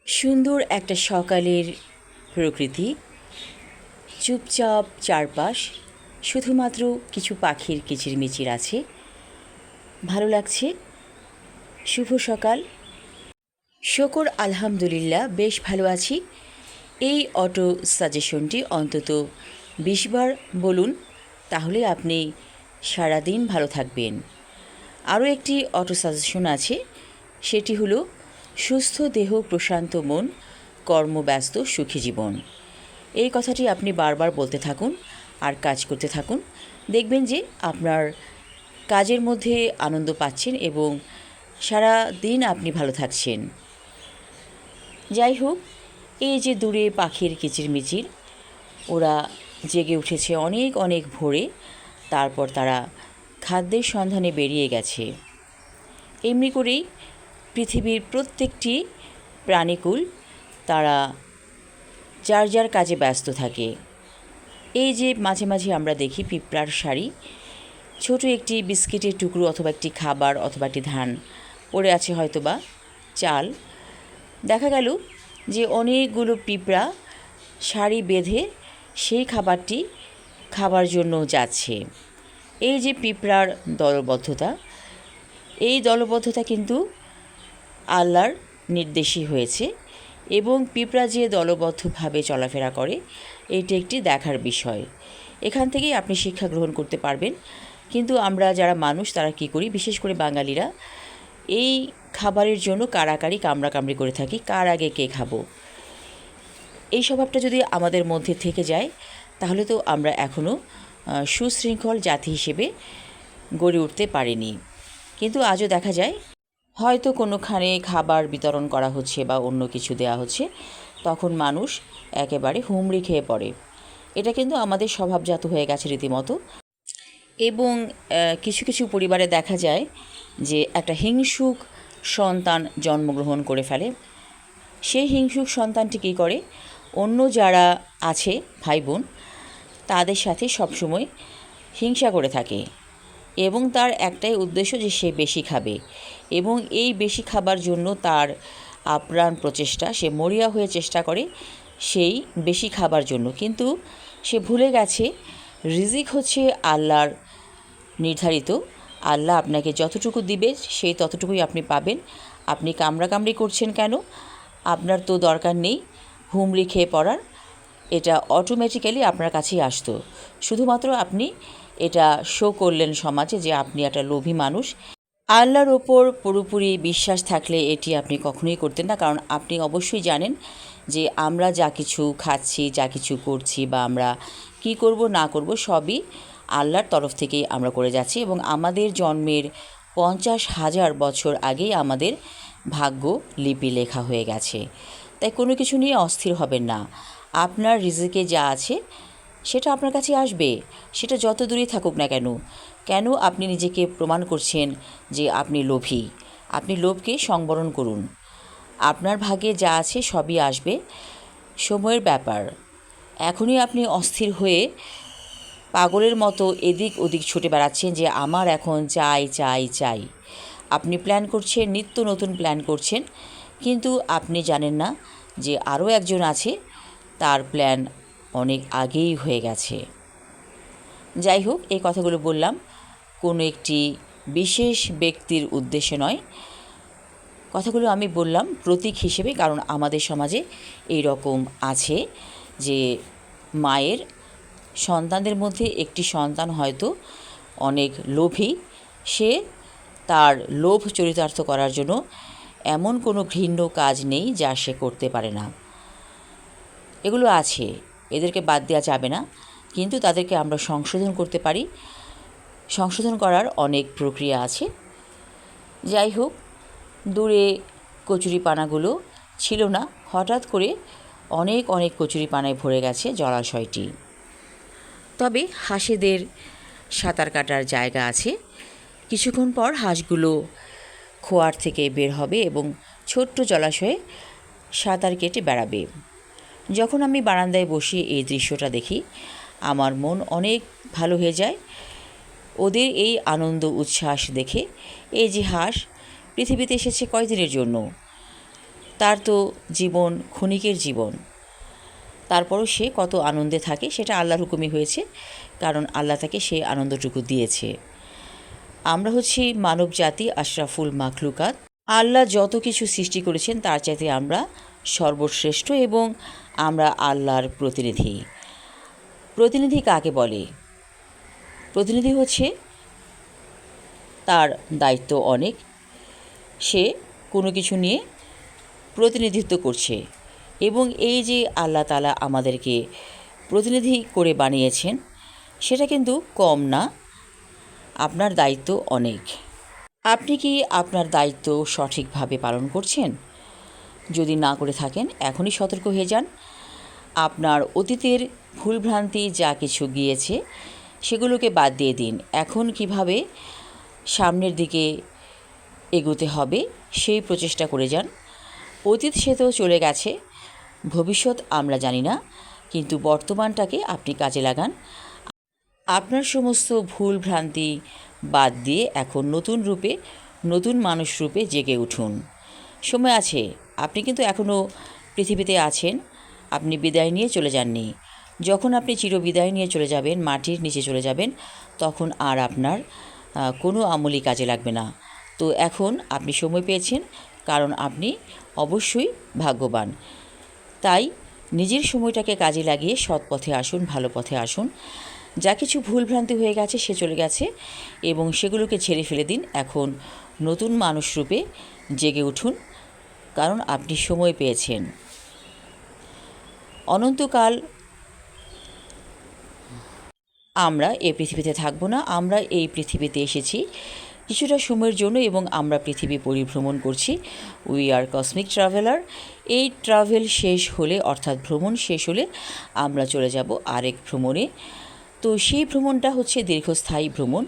সুন্দর একটা সকালের প্রকৃতি, চুপচাপ চারপাশ, শুধুমাত্র কিছু পাখির কিচিরমিচির আছে। ভালো লাগছে। শুভ সকাল। শকর আলহামদুলিল্লাহ বেশ ভালো আছি। এই অটো সাজেশনটি অন্তত ২০ বার বলুন, তাহলে আপনি সারাদিন ভালো থাকবেন। আরও একটি অটো সাজেশন আছে, সেটি হলো সুস্থ দেহ প্রশান্ত মন, কর্মব্যস্ত সুখী জীবন। এই কথাটি আপনি বারবার বলতে থাকুন আর কাজ করতে থাকুন। দেখবেন যে আপনার কাজের মধ্যে আনন্দ পাচ্ছেন এবং সারা দিন আপনি ভালো থাকছেন। যাই হোক, এই যে দূরে পাখির কিচিরমিচির, ওরা জেগে উঠেছে অনেক অনেক ভোরে, তারপর তারা খাদ্যের সন্ধানে বেরিয়ে গেছে। এমনি করেই পৃথিবীর প্রত্যেকটি প্রাণীকুল তারা যার যার কাজে ব্যস্ত থাকে। এই যে মাঝে মাঝে আমরা দেখি পিঁপড়ার সারি, ছোট একটি বিস্কিটের টুকরো অথবা একটি খাবার অথবা একটি ধান পড়ে আছে, হয়তো বা চাল। দেখা গেল যে অনেকগুলো পিঁপড়া সারি বেঁধে সেই খাবারটি খাবার জন্য যাচ্ছে। এই যে পিঁপড়ার দলবদ্ধতা, এই দলবদ্ধতা কিন্তু আল্লাহর নির্দেশই হয়েছে এবং পিঁপড়া যে দলবদ্ধভাবে চলাফেরা করে, এটি একটি দেখার বিষয়। এখান থেকেই আপনি শিক্ষা গ্রহণ করতে পারবেন। কিন্তু আমরা যারা মানুষ তারা কি করি, বিশেষ করে বাঙালিরা এই খাবারের জন্য কাড়াকাড়ি কামড়াকামড়ি করে থাকি, কার আগে কে খাবো। এই স্বভাবটা যদি আমাদের মধ্যে থেকে যায়, তাহলে তো আমরা এখনও সুশৃঙ্খল জাতি হিসেবে গড়ে উঠতে পারিনি। কিন্তু আজও দেখা যায় হয়তো কোনোখানে খাবার বিতরণ করা হচ্ছে বা অন্য কিছু দেয়া হচ্ছে, তখন মানুষ একেবারে হুমড়ি খেয়ে পড়ে। এটা কিন্তু আমাদের স্বভাবজাত হয়ে গেছে রীতিমতো। এবং কিছু কিছু পরিবারে দেখা যায় যে একটা হিংসুক সন্তান জন্মগ্রহণ করে ফেলে। সেই হিংসুক সন্তানটি কী করে, অন্য যারা আছে ভাই বোন, তাদের সাথে সবসময় হিংসা করে থাকে এবং তার একটাই উদ্দেশ্য যে সে বেশি খাবে এবং এই বেশি খাবার জন্য তার আপ্রাণ প্রচেষ্টা, সে মরিয়া হয়ে চেষ্টা করে সেই বেশি খাবার জন্য। কিন্তু সে ভুলে গেছে রিজিক হচ্ছে আল্লাহর নির্ধারিত। আল্লাহ আপনাকে যতটুকু দিবে সেই ততটুকুই আপনি পাবেন। আপনি কামড়াকামড়ি করছেন কেন? আপনার তো দরকার নেই হুমড়ি খেয়ে পড়ার, এটা অটোমেটিক্যালি আপনার কাছেই আসতো। শুধুমাত্র আপনি এটা শো করলেন সমাজে যে আপনি একটা লোভী মানুষ। আল্লাহর ওপর পুরোপুরি বিশ্বাস থাকলে এটি আপনি কখনোই করতেন না, কারণ আপনি অবশ্যই জানেন যে আমরা যা কিছু খাচ্ছি, যা কিছু করছি বা আমরা কি করব না করব, সবই আল্লাহর তরফ থেকেই আমরা করে যাচ্ছি এবং আমাদের জন্মের 50,000 বছর আগেই আমাদের ভাগ্য লিপি লেখা হয়ে গেছে। তাই কোনো কিছু নিয়ে অস্থির হবেন না। আপনার রিজিকে যা আছে সেটা আপনার কাছে আসবে, সেটা যত দূরেই থাকুক না কেন। কেন আপনি নিজেকে প্রমাণ করছেন যে আপনি লোভী? আপনি লোভকে সংবরণ করুন। আপনার ভাগ্যে যা আছে সবই আসবে, সময়ের ব্যাপার। এখনই আপনি অস্থির হয়ে পাগলের মতো এদিক ওদিক ছুটে বেড়াচ্ছেন যে আমার এখন চাই চাই চাই। আপনি প্ল্যান করছেন, নিত্য নতুন প্ল্যান করছেন, কিন্তু আপনি জানেন না যে আরও একজন আছে, তার প্ল্যান অনেক আগেই হয়ে গেছে। যাই হোক, এই কথাগুলো বললাম কোনো একটি বিশেষ ব্যক্তির উদ্দেশ্যে নয়, কথাগুলো আমি বললাম প্রতীক হিসেবে। কারণ আমাদের সমাজে এই রকম আছে যে মায়ের সন্তানদের মধ্যে একটি সন্তান হয়তো অনেক লোভী, সে তার লোভ চরিতার্থ করার জন্য এমন কোনো ঘৃণ্য কাজ নেই যা সে করতে পারে না। এগুলো আছে, এদেরকে বাদ দেওয়া যাবে না, কিন্তু তাদেরকে আমরা সংশোধন করতে পারি। সংশোধন করার অনেক প্রক্রিয়া আছে। যাই হোক, দূরে কচুরিপানাগুলো ছিল না, হঠাৎ করে অনেক অনেক কচুরিপানায় ভরে গেছে জলাশয়টি। তবে হাঁসেদের সাঁতার কাটার জায়গা আছে। কিছুক্ষণ পর হাঁসগুলো খোয়ার থেকে বের হবে এবং ছোট্ট জলাশয়ে সাঁতার কেটে বেড়াবে। যখন আমি বারান্দায় বসে এই দৃশ্যটা দেখি, আমার মন অনেক ভালো হয়ে যায় ওদের এই আনন্দ উচ্ছ্বাস দেখে। এই যে হাঁস পৃথিবীতে এসেছে কয়দিনের জন্য, তার তো জীবন ক্ষণিকের জীবন, তারপরও সে কত আনন্দে থাকে সেটা আল্লাহর হুকুমই হয়েছে, কারণ আল্লাহ তাকে সেই আনন্দটুকু দিয়েছে। আমরা হচ্ছি মানব জাতি, আশরাফুল মাখলুকাত। আল্লাহ যত কিছু সৃষ্টি করেছেন তার চাইতে আমরা সর্বশ্রেষ্ঠ এবং আমরা আল্লাহর প্রতিনিধি। প্রতিনিধি কাকে বলে? প্রতিনিধি হচ্ছে তার দায়িত্ব অনেক, সে কোনো কিছু নিয়ে প্রতিনিধিত্ব করছে, এবং এই যে আল্লাহ তাআলা আমাদেরকে প্রতিনিধি করে বানিয়েছেন সেটা কিন্তু কম না, আপনার দায়িত্ব অনেক। আপনি কি আপনার দায়িত্ব সঠিকভাবে পালন করছেন? যদি না করে থাকেন এখনই সতর্ক হয়ে যান। আপনার অতীতের ভুলভ্রান্তি যা কিছু গিয়েছে সেগুলোকে বাদ দিয়ে দিন। এখন কিভাবে সামনের দিকে এগোতে হবে সেই প্রচেষ্টা করে যান। অতীত সে তো চলে গেছে, ভবিষ্যৎ আমরা জানি না, কিন্তু বর্তমানটাকে আপনি কাজে লাগান। আপনার সমস্ত ভুল ভ্রান্তি বাদ দিয়ে এখন নতুন রূপে, নতুন মানুষ রূপে জেগে উঠুন। সময় আছে, আপনি কিন্তু এখনও পৃথিবীতে আছেন, আপনি বিদায় নিয়ে চলে যাননি। যখন আপনি চিরবিদায় নিয়ে চলে যাবেন, মাটির নিচে চলে যাবেন, তখন আর আপনার কোনো আমলই কাজে লাগবে না। তো এখন আপনি সময় পেয়েছেন, কারণ আপনি অবশ্যই ভাগ্যবান। তাই নিজের সময়টাকে কাজে লাগিয়ে সৎ পথে আসুন, ভালো পথে আসুন। যা কিছু ভুলভ্রান্তি হয়ে গেছে সে চলে গেছে এবং সেগুলোকে ছেড়ে ফেলে দিন। এখন নতুন মানুষ রূপে জেগে উঠুন, কারণ আপনি সময় পেয়েছেন। অনন্তকাল আমরা এই পৃথিবীতে থাকবো না, আমরা এই পৃথিবীতে এসেছি কিছুটা সময়ের জন্য এবং আমরা পৃথিবী পরিভ্রমণ করছি। We are cosmic traveller. এই ট্রাভেল শেষ হলে, অর্থাৎ ভ্রমণ শেষ হলে আমরা চলে যাব আরেক ভ্রমণে। তো সেই ভ্রমণটা হচ্ছে দীর্ঘস্থায়ী ভ্রমণ।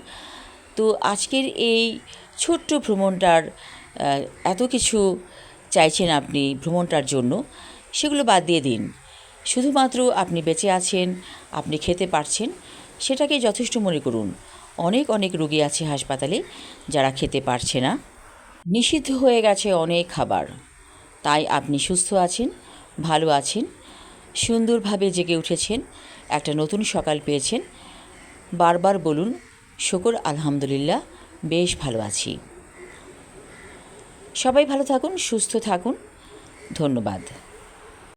তো আজকের এই ছোট্ট ভ্রমণটার এত কিছু চাইছেন আপনি ভ্রমণটার জন্য, সেগুলো বাদ দিয়ে দিন। শুধুমাত্র আপনি বেঁচে আছেন, আপনি খেতে পারছেন, সেটাকে যথেষ্ট মনে করুন। অনেক অনেক রোগী আছে হাসপাতালে যারা খেতে পারছে না, নিষিদ্ধ হয়ে গেছে অনেক খাবার। তাই আপনি সুস্থ আছেন, ভালো আছেন, সুন্দরভাবে জেগে উঠেছেন, একটা নতুন সকাল পেয়েছেন। বারবার বলুন, শুকর আলহামদুলিল্লাহ, বেশ ভালো আছি। সবাই ভালো থাকুন, সুস্থ থাকুন। ধন্যবাদ।